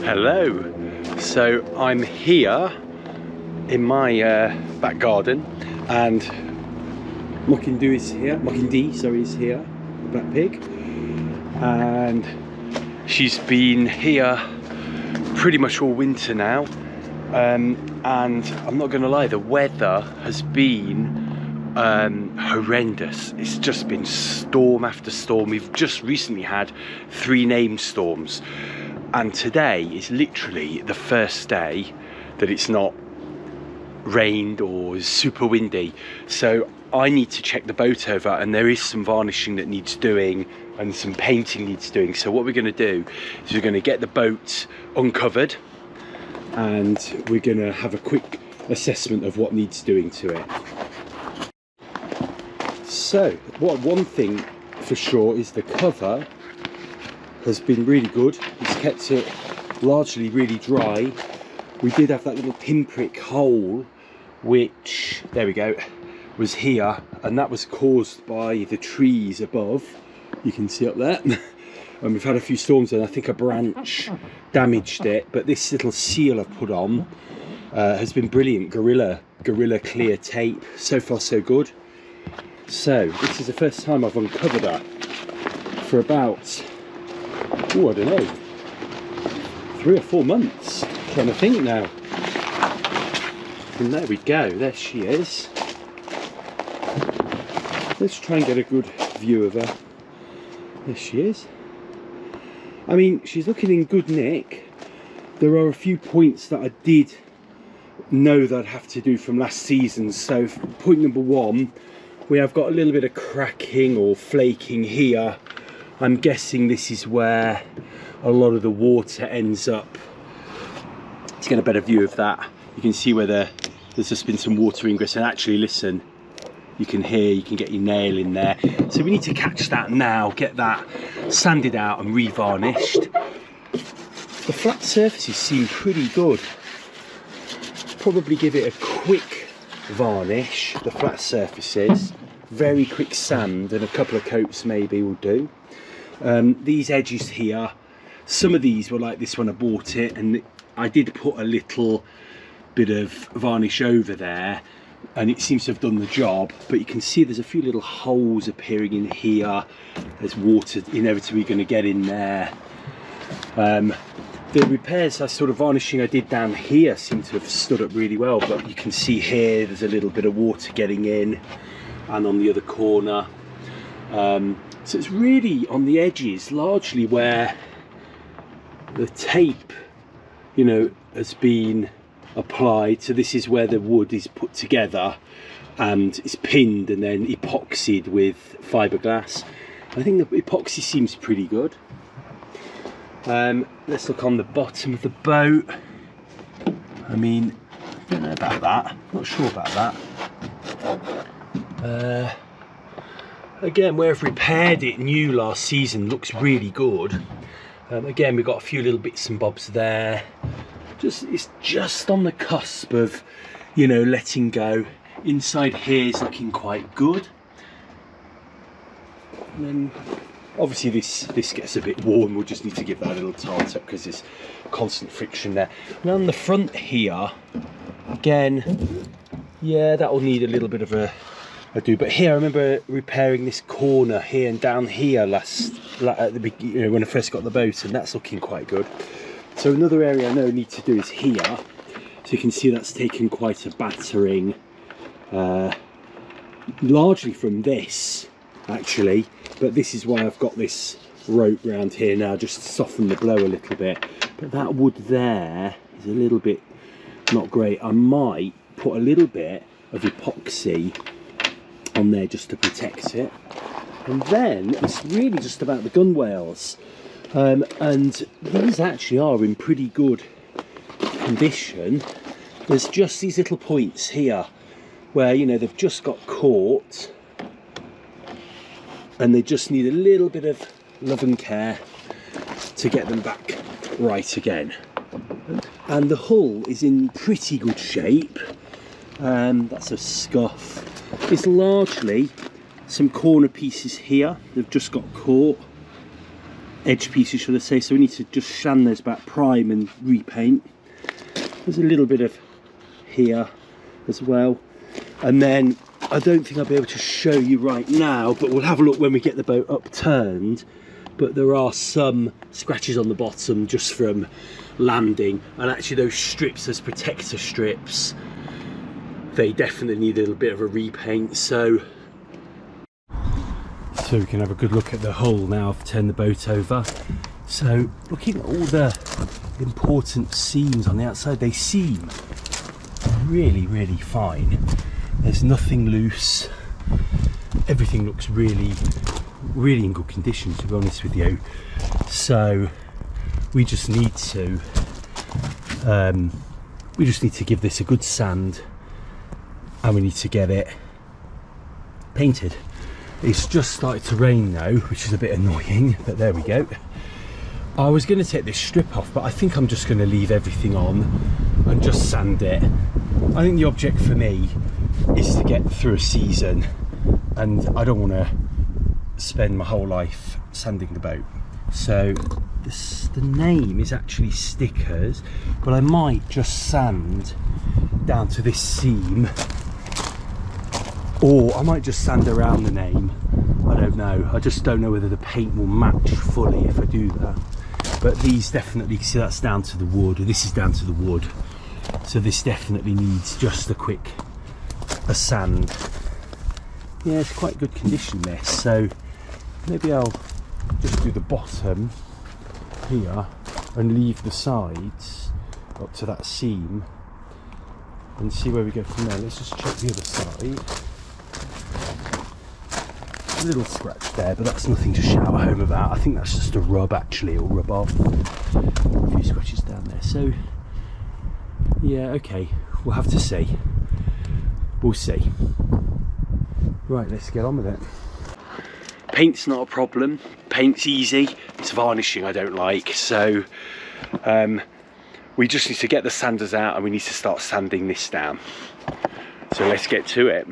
Hello. So I'm here in my back garden, and Mochyn is here, the black pig, and she's been here pretty much all winter now. And I'm not gonna lie, the weather has been horrendous. It's just been storm after storm. We've just recently had 3 named storms, and today is literally the first day that it's not rained or is super windy. So I need to check the boat over, and there is some varnishing that needs doing and some painting needs doing. So what we're going to do is we're going to get the boat uncovered, and we're going to have a quick assessment of what needs doing to it. So one thing for sure is the cover has been really good. It's kept it largely really dry. We did have that little pinprick hole, which, there we go, was here, and that was caused by the trees above. You can see up there. And we've had a few storms, and I think a branch damaged it, but this little seal I've put on has been brilliant. Gorilla clear tape. So far so good. So this is the first time I've uncovered her for about, oh, I don't know, 3 or 4 months. I'm trying to think now. And there we go, there she is. Let's try and get a good view of her. There she is. I mean, she's looking in good nick. There are a few points that I did know that I'd have to do from last season. So point number 1, we have got a little bit of cracking or flaking here. I'm guessing this is where a lot of the water ends up. Let's get a better view of that. You can see where there's just been some water ingress, and actually, listen, you can hear, you can get your nail in there. So we need to catch that now, get that sanded out and re-varnished. The flat surfaces seem pretty good. Probably give it a quick varnish, the flat surfaces. Very quick sand and a couple of coats maybe will do. These edges here, some of these were like this when I bought it, and I did put a little bit of varnish over there, and it seems to have done the job, but you can see there's a few little holes appearing in here. There's water inevitably going to get in there. The repairs, varnishing I did down here seem to have stood up really well, but you can see here there's a little bit of water getting in, and on the other corner. So it's really on the edges, largely where the tape, you know, has been applied. So this is where the wood is put together and it's pinned and then epoxied with fiberglass. I think the epoxy seems pretty good. Let's look on the bottom of the boat. I mean, I don't know about that, not sure about that. Again, where I've repaired it new last season, looks really good. Again, we've got a few little bits and bobs there. It's just on the cusp of, you know, letting go. Inside here is looking quite good. And then obviously this gets a bit worn. We'll just need to give that a little tart up because there's constant friction there. And on the front here, again, yeah, that will need a little bit of a do. But here, I remember repairing this corner here and down here at the beginning, you know, when I first got the boat, and that's looking quite good. So another area I know I need to do is here. So you can see that's taken quite a battering, largely from this actually, but this is why I've got this rope round here now, just to soften the blow a little bit. But that wood there is a little bit not great. I might put a little bit of epoxy on there just to protect it, and then it's really just about the gunwales. And these actually are in pretty good condition. There's just these little points here where, you know, they've just got caught and they just need a little bit of love and care to get them back right again. And the hull is in pretty good shape. That's a scuff. It's largely some corner pieces here, they've just got caught. edge pieces, should I say. So we need to just sand those back, prime and repaint. There's a little bit of here as well, and then I don't think I'll be able to show you right now, but we'll have a look when we get the boat upturned. But there are some scratches on the bottom just from landing, and actually those strips, those protector strips, they definitely need a little bit of a repaint. So we can have a good look at the hull now. I've turned the boat over. So looking at all the important seams on the outside, they seem really, really fine. There's nothing loose. Everything looks really, really in good condition, to be honest with you. So we just need to give this a good sand, and we need to get it painted. It's just started to rain now, which is a bit annoying, but there we go. I was going to take this strip off, but I think I'm just going to leave everything on and just sand it. I think the object for me is to get through a season, and I don't want to spend my whole life sanding the boat. So the name is actually stickers, but I might just sand down to this seam, or I might just sand around the name. I don't know. I just don't know whether the paint will match fully if I do that. But these definitely, see, that's down to the wood, or this is down to the wood. So this definitely needs just a sand. Yeah, it's quite good condition, this. So maybe I'll just do the bottom here and leave the sides up to that seam and see where we go from there. Let's just check the other side. A little scratch there, but that's nothing to shout home about. I think that's just a rub, actually, or rub off. A few scratches down there. So yeah, okay, we'll have to see. We'll see. Right, let's get on with it. Paint's not a problem. Paint's easy. It's varnishing I don't like. So we just need to get the sanders out, and we need to start sanding this down. So let's get to it.